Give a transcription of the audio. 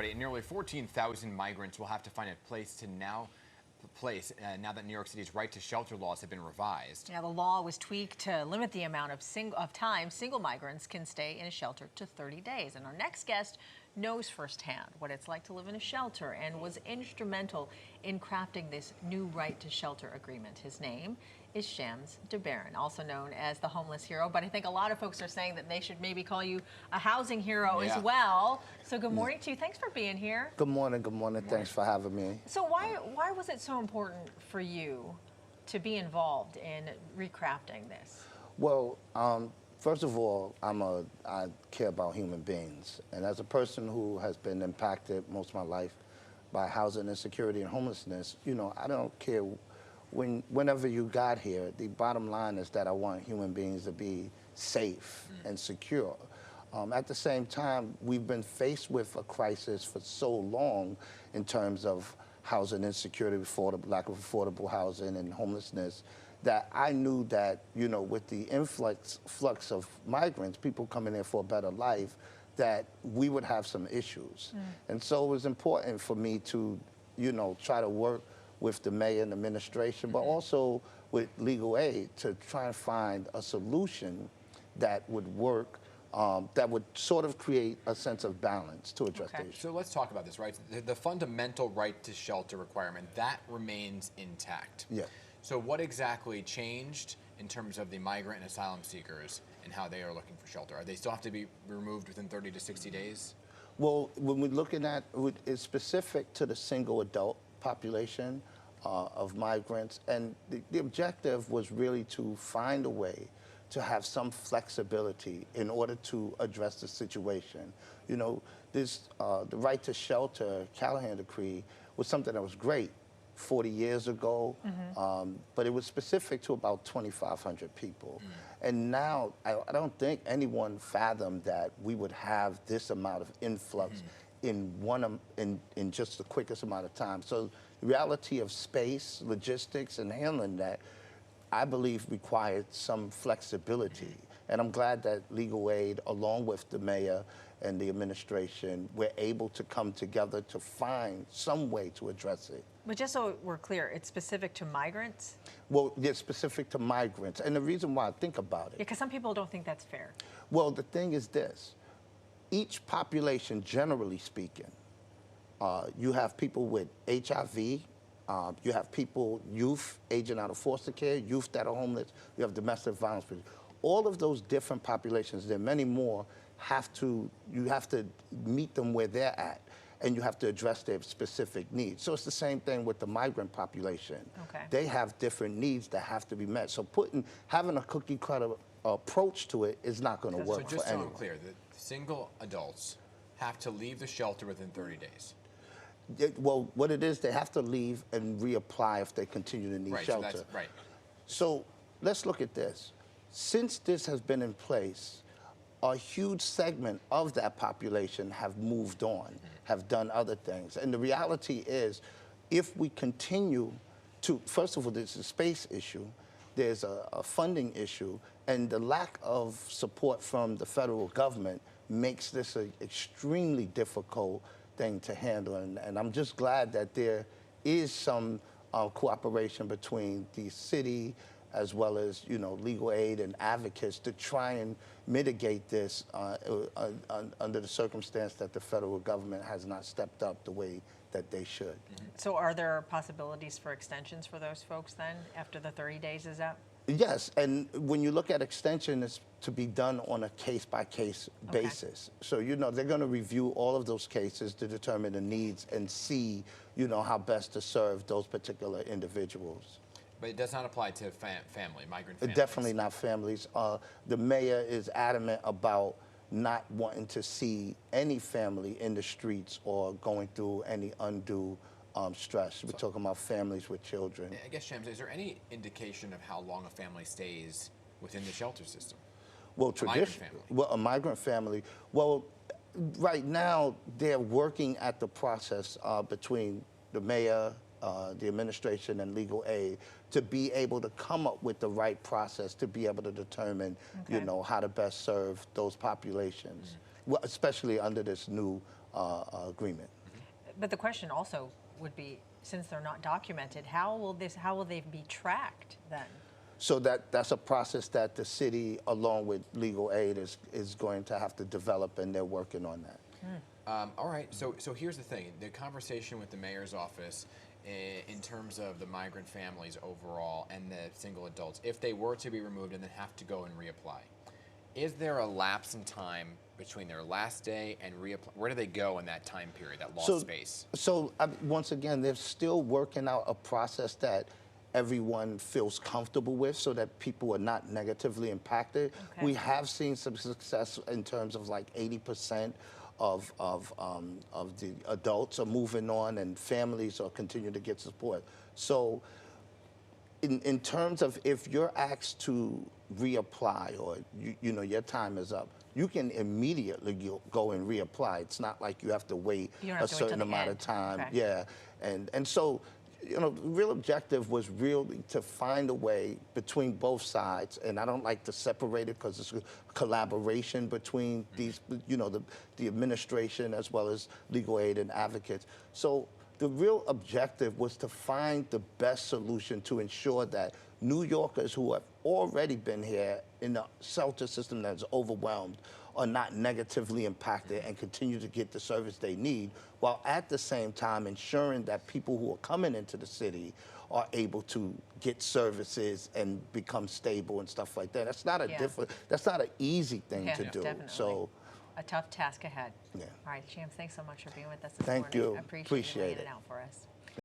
everybody. Nearly 14,000 migrants will have to find a place now that New York City's right to shelter laws have been revised. Now, the law was tweaked to limit the amount of time single migrants can stay in a shelter to 30 days. And our next guest knows firsthand what it's like to live in a shelter and was instrumental in crafting this new right to shelter agreement. His name is DaBaron, also known as the homeless hero. But I think a lot of folks are saying that they should maybe call you a housing hero as well. So good morning to you. Thanks for being here. Good morning. Good morning. Thanks for having me. So why was it so important for you to be involved in recrafting this? Well, first of all, I care about human beings. And as a person who has been impacted most of my life by housing insecurity and homelessness, you know, I don't care whenever you got here, the bottom line is that I want human beings to be safe and secure. At the same time, we've been faced with a crisis for so long in terms of housing insecurity, lack of affordable housing and homelessness, that I knew that, you know, with the flux of migrants, people coming in for a better life, that we would have some issues. And so it was important for me to, you know, try to work with the mayor and administration, but also with legal aid to try and find a solution that would work, that would sort of create a sense of balance to address the issue. So let's talk about this, right? The fundamental right to shelter requirement, that remains intact. Yeah. So what exactly changed in terms of the migrant and asylum seekers and how they are looking for shelter? Are they still have to be removed within 30 to 60 days? Well, when we're looking at, it's specific to the single adult population of migrants, and the objective was really to find a way to have some flexibility in order to address the situation. You know, this the right to shelter Callahan decree was something that was great 40 years ago, but it was specific to about 2,500 people. And now I don't think anyone fathomed that we would have this amount of influx in just the quickest amount of time. So the reality of space, logistics, and handling that, I believe, required some flexibility. And I'm glad that legal aid, along with the mayor and the administration, were able to come together to find some way to address it. But just so we're clear, it's specific to migrants? Well, it's specific to migrants. And the reason why I think about it. Yeah, because some people don't think that's fair. Well, the thing is this. Each population, generally speaking, you have people with HIV, you have youth aging out of foster care, youth that are homeless, you have domestic violence. All of those different populations, there are many more, you have to meet them where they're at, and you have to address their specific needs. So it's the same thing with the migrant population. Okay. They have different needs that have to be met. So having a cookie cutter approach to it is not going to work for anyone. So just so I'm clear, the single adults have to leave the shelter within 30 days. Well, what it is, they have to leave and reapply if they continue to need shelter. So that's, So let's look at this. Since this has been in place, a huge segment of that population have moved on, have done other things. And the reality is, if we continue to, first of all, there's a space issue, there's a funding issue, and the lack of support from the federal government makes this an extremely difficult thing to handle. And I'm just glad that there is some cooperation between the city as well as, you know, legal aid and advocates to try and mitigate this under the circumstance that the federal government has not stepped up the way that they should. So are there possibilities for extensions for those folks then after the 30 days is up? Yes, and when you look at extension, it's to be done on a case-by-case basis. So, you know, they're going to review all of those cases to determine the needs and see, you know, how best to serve those particular individuals. But it does not apply to family, migrant families. Definitely not families. The mayor is adamant about not wanting to see any family in the streets or going through any undue stress. We're talking about families with children. I guess, Shams, is there any indication of how long a family stays within the shelter system? Well, a migrant family. Well, right now they're working at the process between the mayor, the administration, and legal aid to be able to come up with the right process to be able to determine, you know, how to best serve those populations, well, especially under this new agreement. But the question also would be, since they're not documented, how will they be tracked then? So that's a process that the city, along with legal aid, is going to have to develop, and they're working on that. All right, so here's the thing. The conversation with the mayor's office in terms of the migrant families overall and the single adults, if they were to be removed and then have to go and reapply, is there a lapse in time between their last day and reapply? Where do they go in that time period, that lost space? So once again, they're still working out a process that everyone feels comfortable with so that people are not negatively impacted. Okay. We have seen some success in terms of like 80% of the adults are moving on and families are continuing to get support. So in terms of if you're asked to reapply or you know your time is up, you can immediately go and reapply. It's not like you have to wait a certain amount of time. Okay. Yeah, and so you know, the real objective was really to find a way between both sides, and I don't like to separate it because it's a collaboration between these, you know, the administration as well as legal aid and advocates. So the real objective was to find the best solution to ensure that New Yorkers who have already been here in a shelter system that's overwhelmed are not negatively impacted and continue to get the service they need, while at the same time ensuring that people who are coming into the city are able to get services and become stable and stuff like that. That's not a that's not an easy thing to do. Definitely. So a tough task ahead. Yeah. All right, Cham, thanks so much for being with us this Thank morning. you. I appreciate you laying it it out for us.